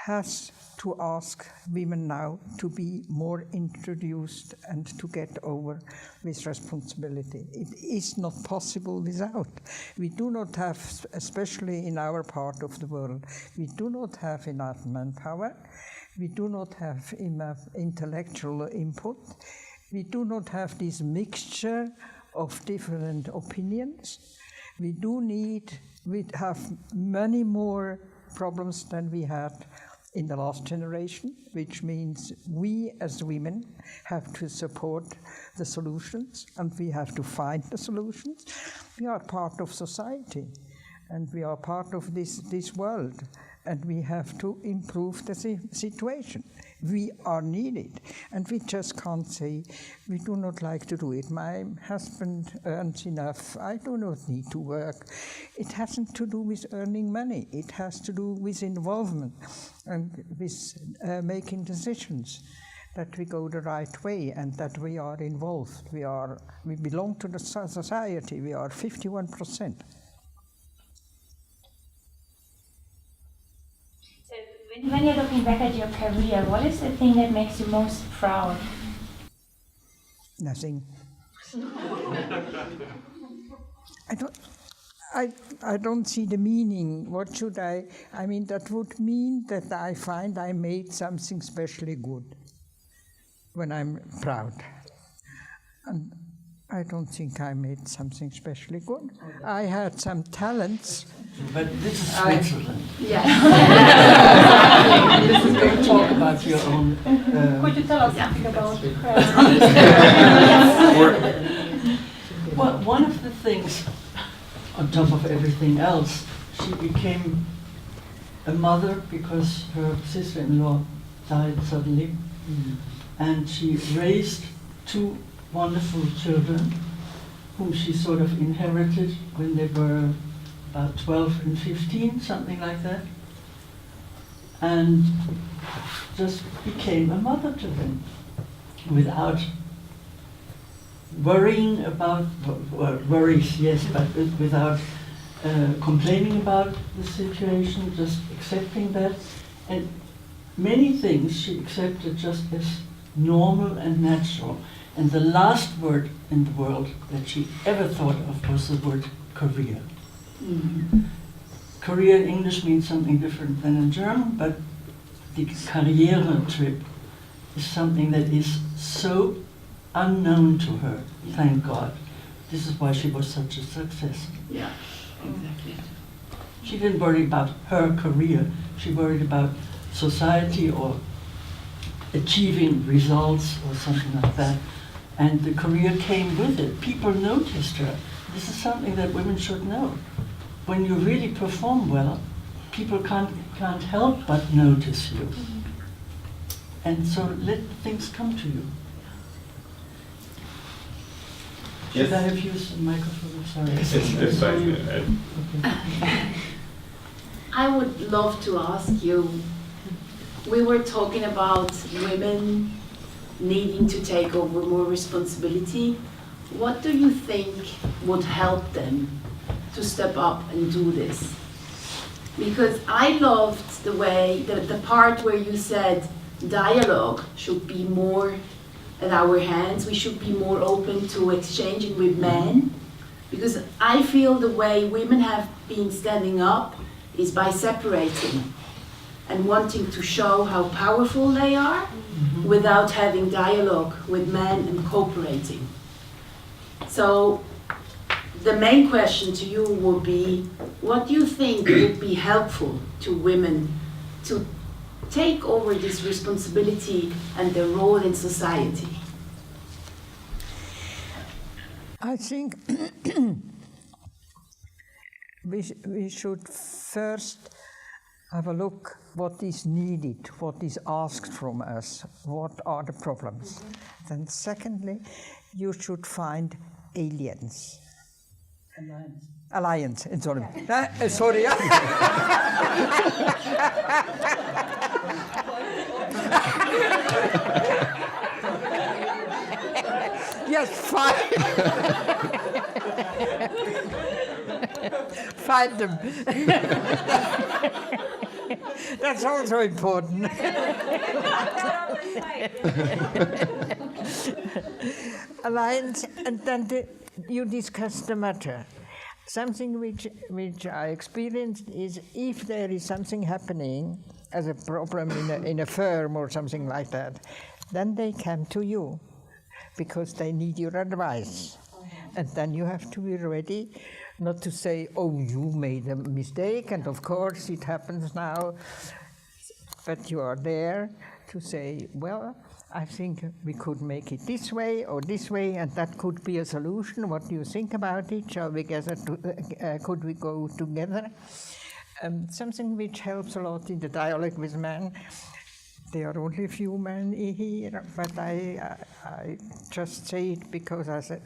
has to ask women now to be more introduced and to get over with responsibility. It is not possible without. We do not have, especially in our part of the world, we do not have enough manpower. We do not have enough intellectual input. We do not have this mixture of different opinions. We have many more problems than we had in the last generation, which means we as women have to support the solutions and we have to find the solutions. We are part of society. and we are part of this world, and we have to improve the situation. We are needed, and we just can't say we do not like to do it. My husband earns enough. I do not need to work. It hasn't to do with earning money. It has to do with involvement and with making decisions, that we go the right way and that we are involved. We belong to the society. We are 51%. When you're looking back at your career, what is the thing that makes you most proud? Nothing. I don't see the meaning. What should I mean, that would mean that I find I made something specially good when I'm proud. And I don't think I made something specially good. I had some talents. But this is Switzerland. Yeah. This is going to talk about your own. Could you tell us something about Well, one of the things, on top of everything else, she became a mother because her sister-in-law died suddenly, and she raised two wonderful children whom she sort of inherited when they were about 12 and 15, something like that, and just became a mother to them without worrying about, well, worries, yes, but without complaining about the situation, just accepting that. And many things she accepted just as normal and natural. And the last word in the world that she ever thought of was the word career. Mm-hmm. Career in English means something different than in German, but the Karriere trip is something that is so unknown to her, thank God. This is why she was such a success. Yeah, exactly. She didn't worry about her career, she worried about society or achieving results or something like that. And the career came with it. People noticed her. This is something that women should know. When you really perform well, people can't help but notice you. And so let things come to you. Should I have used the microphone? Sorry. It's fine. Okay. I would love to ask you, we were talking about women needing to take over more responsibility. What do you think would help them to step up and do this? Because I loved the way, the part where you said dialogue should be more at our hands. We should be more open to exchanging with men. Because I feel the way women have been standing up is by separating and wanting to show how powerful they are without having dialogue with men and cooperating. So the main question to you would be, what do you think would be helpful to women to take over this responsibility and their role in society? I think we should first have a look what is needed, what is asked from us, what are the problems. Then secondly, you should find aliens. Alliance, sorry. Sorry. Yes, find them. That's also important. Alliance, and then you discuss the matter. Something which I experienced is if there is something happening as a problem in a firm or something like that, then they come to you because they need your advice. And then you have to be ready not to say, oh, you made a mistake, and of course it happens now. but you are there to say, well, I think we could make it this way or this way, and that could be a solution. What do you think about it? Shall we could we go together? Something which helps a lot in the dialogue with men. There are only a few men here, but I just say it because I said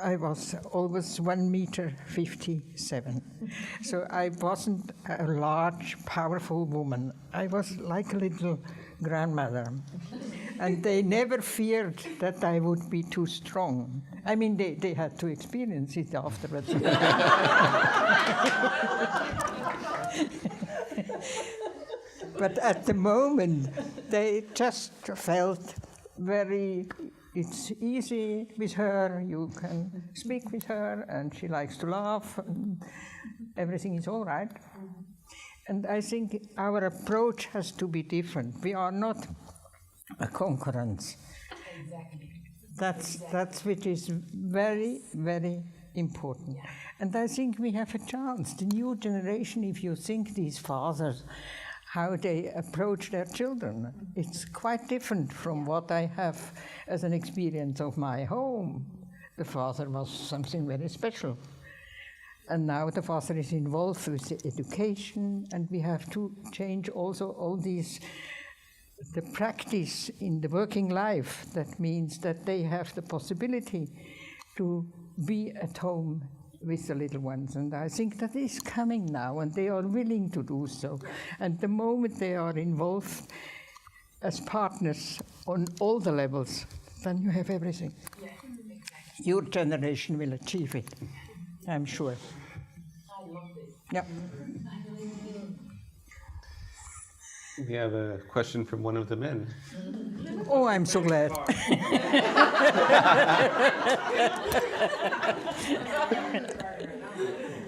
I was always 1.57 meters. So I wasn't a large, powerful woman. I was like a little grandmother. And they never feared that I would be too strong. I mean, they had to experience it afterwards. But at the moment, they just felt it's easy with her, you can speak with her, and she likes to laugh, and everything is all right. And I think our approach has to be different. We are not a concurrence. Exactly. That's which is very, very important. Yeah. And I think we have a chance. The new generation, if you think these fathers, how they approach their children, it's quite different from what I have as an experience of my home. The father was something very special. And now the father is involved with the education, and we have to change also all these, the practice in the working life. That means that they have the possibility to be at home with the little ones. And I think that is coming now, and they are willing to do so. And the moment they are involved as partners on all the levels, then you have everything. Yeah, exactly. Your generation will achieve it, I'm sure. I love this. Yeah. We have a question from one of the men. Oh, I'm so glad.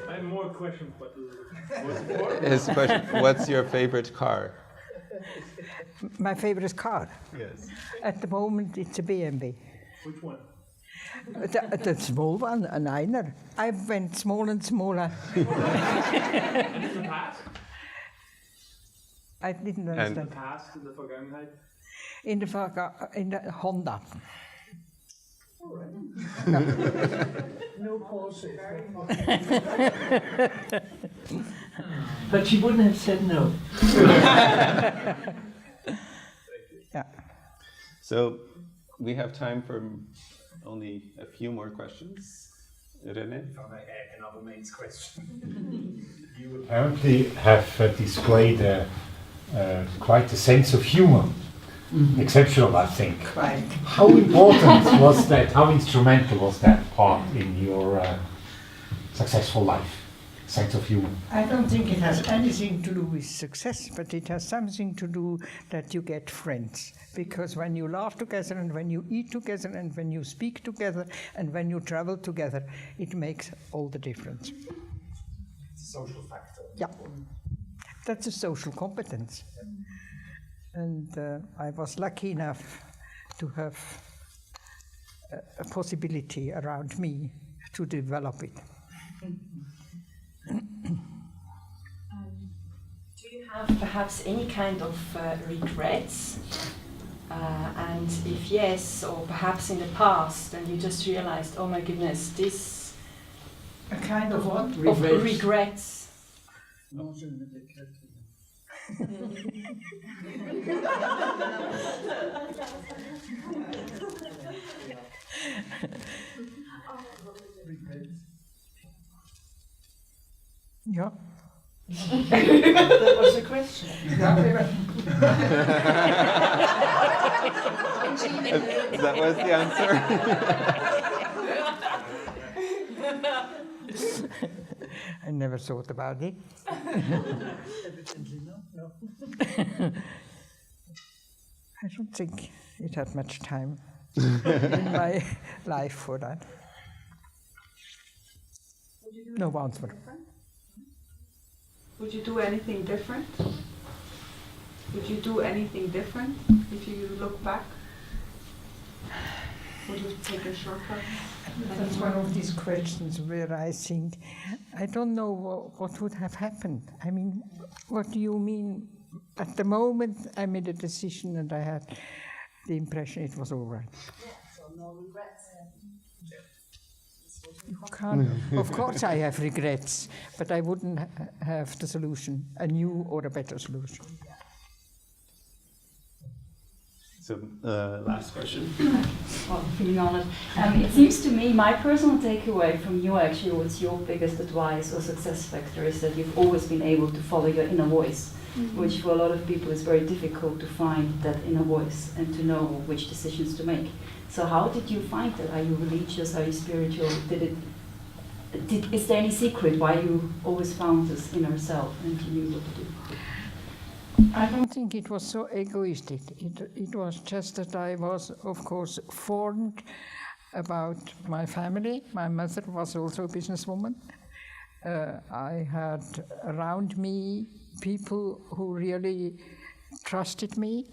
I have more questions, but His question, what's your favorite car? My favorite car? Yes. At the moment, it's a BMW. Which one? The small one, a niner. I went small and smaller. And in the past? I didn't understand. In the past, in the Vergangenheit? In the Honda. All right. No. No Porsche. But she wouldn't have said no. Yeah. So we have time for only a few more questions. René? If I may add another main question. You apparently have displayed quite a sense of humor. Exceptional, I think. Right. How important was that? How instrumental was that part in your successful life? Sense of humor. I don't think it has anything to do with success, but it has something to do that you get friends. Because when you laugh together, and when you eat together, and when you speak together, and when you travel together, it makes all the difference. It's a social factor. Yeah. That's a social competence. And I was lucky enough to have a possibility around me to develop it. Do you have perhaps any kind of regrets? And if yes, or perhaps in the past, and you just realized, oh my goodness, this... A kind of what? Of regrets. Yeah. That was the question. That was the answer. I never thought about it. Evidently no. I don't think it had much time in my life for that. No answer. Would you do anything different? Would you do anything different if you look back? Would you take a shortcut? That's one of these questions where I think, I don't know what would have happened. I mean, what do you mean at the moment I made a decision and I had the impression it was all right. So no regrets. You can't. Of course I have regrets, but I wouldn't have the solution, a new or a better solution. So, last question. Well, feeling honored. It seems to me, my personal takeaway from you actually, what's your biggest advice or success factor is that you've always been able to follow your inner voice, which for a lot of people is very difficult to find that inner voice and to know which decisions to make. So how did you find that? Are you religious? Are you spiritual? Is there any secret why you always found this inner self and you knew what to do? I don't think it was so egoistic. It was just that I was, of course, formed about my family. My mother was also a businesswoman. I had around me people who really trusted me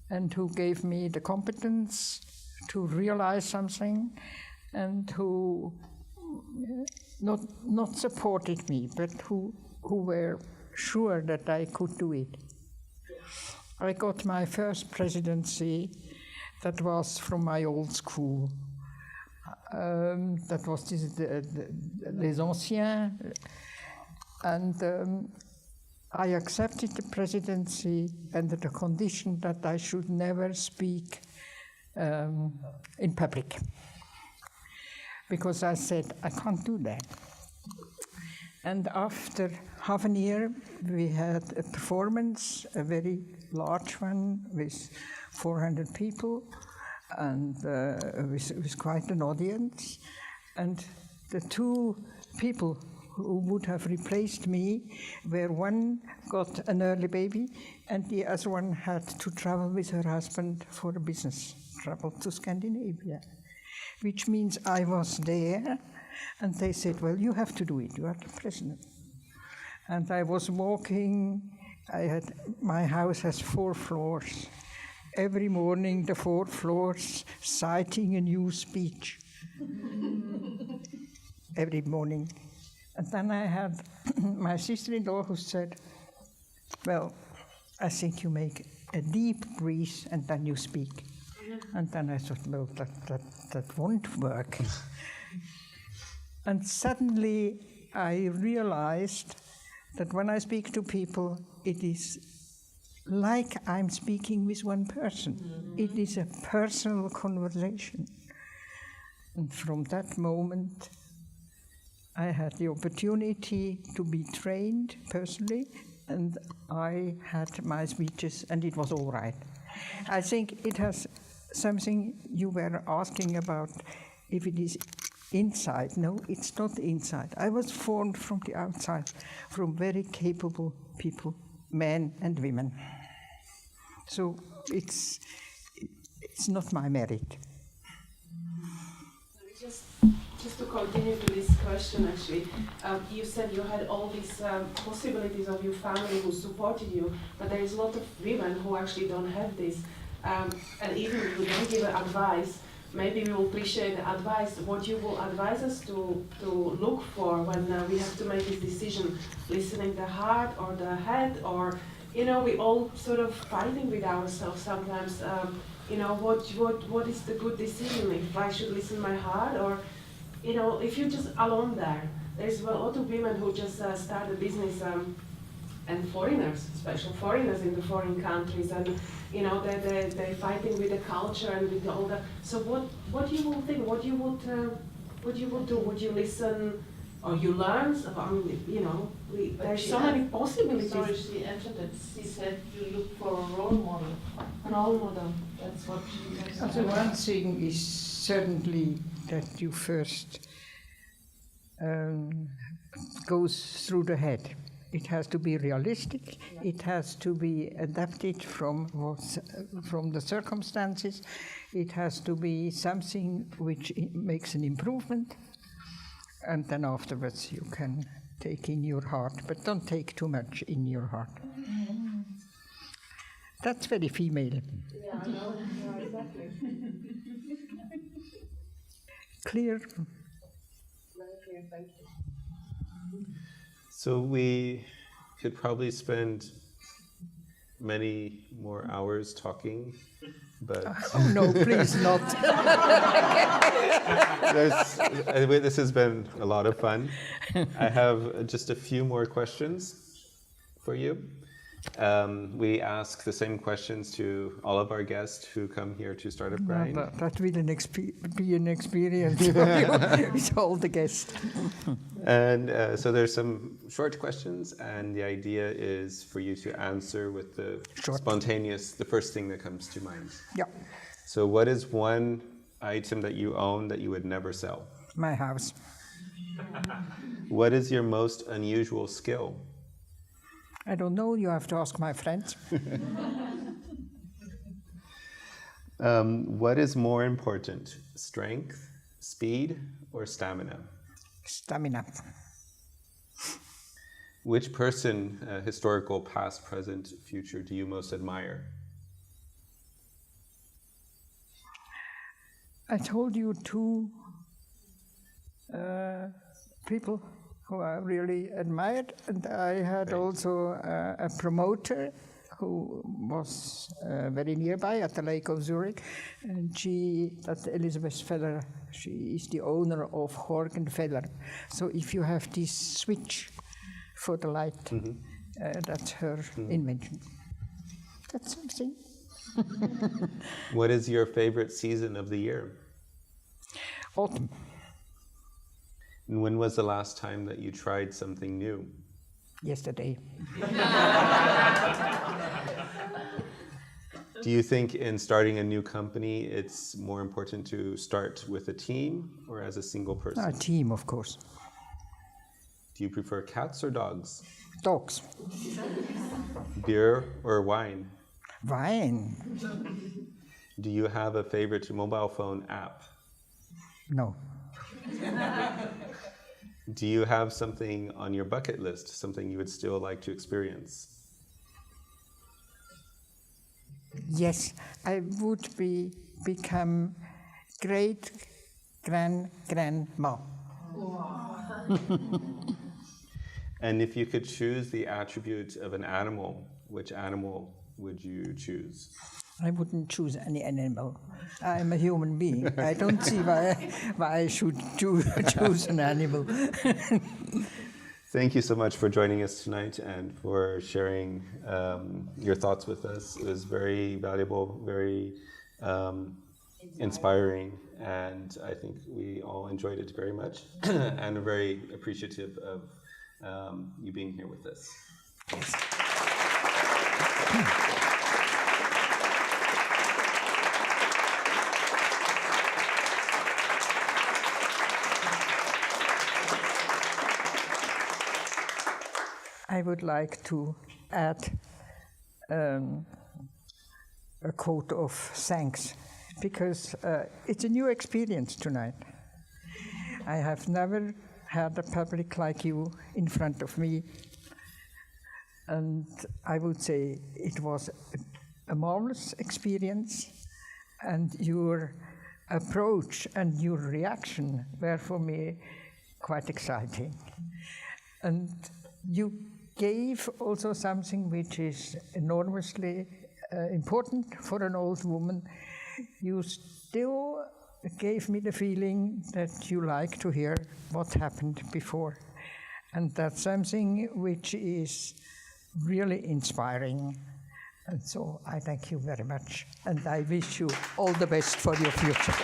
and who gave me the competence to realize something and who not supported me, but who were sure that I could do it. I got my first presidency that was from my old school. That was Les Anciens. And I accepted the presidency under the condition that I should never speak in public. Because I said, I can't do that. And after half a year, we had a performance, a very large one, with 400 people, and with quite an audience. And the two people who would have replaced me, where one got an early baby, and the other one had to travel with her husband for a business, travel to Scandinavia, which means I was there. And they said, well, you have to do it, you are the president. And I was walking, my house has 4 floors. Every morning, the 4 floors, citing a new speech. Every morning. And then I had my sister-in-law who said, well, I think you make a deep breath and then you speak. And then I thought, no, that won't work. And suddenly I realized that when I speak to people, it is like I'm speaking with one person. It is a personal conversation. And from that moment, I had the opportunity to be trained personally, and I had my speeches, and it was all right. I think it has something you were asking about, if it is inside. No, it's not inside. I was formed from the outside, from very capable people, men and women. So it's not my merit. Just to continue to this question, actually, you said you had all these possibilities of your family who supported you, but there is a lot of women who actually don't have this, and even if you don't give advice, maybe we will appreciate the advice, what you will advise us to look for when we have to make this decision, listening the heart or the head, or, you know, we all sort of fighting with ourselves sometimes, you know, what is the good decision, if I should listen to my heart, or, you know, if you're just alone there. There's a lot of women who just start a business, and foreigners, especially foreigners in the foreign countries, and you know they're fighting with the culture and with all that. So what you will think? What you would do? Would you listen, or you learn? I mean, you know, there's so many possibilities. Sorry, she entered it. She said you look for a role model. An role model. That's what she said. So one thing is certainly that you first goes through the head. It has to be realistic. It has to be adapted from the circumstances. It has to be something which makes an improvement. And then afterwards you can take in your heart, but don't take too much in your heart. That's very female. Yeah, I know. Yeah, exactly. Clear? Very clear, thank you. So we could probably spend many more hours talking, but Oh no, please not. this has been a lot of fun. I have just a few more questions for you. We ask the same questions to all of our guests who come here to Startup Grind. That will be an experience for you with all the guests. And so there's some short questions, and the idea is for you to answer with the spontaneous, the first thing that comes to mind. Yeah. So what is one item that you own that you would never sell? My house. What is your most unusual skill? I don't know, you have to ask my friends. What is more important, strength, speed, or stamina? Stamina. Which person, historical, past, present, future, do you most admire? I told you two people who I really admired, and I had also a promoter who was very nearby at the lake of Zurich, and that's Elizabeth Feller. She is the owner of Horgen Feller. So if you have this switch for the light, that's her invention. That's something. What is your favorite season of the year? Autumn. And when was the last time that you tried something new? Yesterday. Do you think in starting a new company, it's more important to start with a team or as a single person? A team, of course. Do you prefer cats or dogs? Dogs. Beer or wine? Wine. Do you have a favorite mobile phone app? No. Do you have something on your bucket list, something you would still like to experience? Yes, I would become great-grandma. And if you could choose the attribute of an animal, which animal would you choose? I wouldn't choose any animal. I'm a human being. I don't see why I should choose an animal. Thank you so much for joining us tonight and for sharing your thoughts with us. It was very valuable, very inspiring, and I think we all enjoyed it very much and are very appreciative of you being here with us. Yes. I would like to add a quote of thanks, because it's a new experience tonight. I have never had a public like you in front of me, and I would say it was a marvelous experience, and your approach and your reaction were for me quite exciting. And you gave also something which is enormously important for an old woman. You still gave me the feeling that you like to hear what happened before. And that's something which is really inspiring. And so I thank you very much. And I wish you all the best for your future.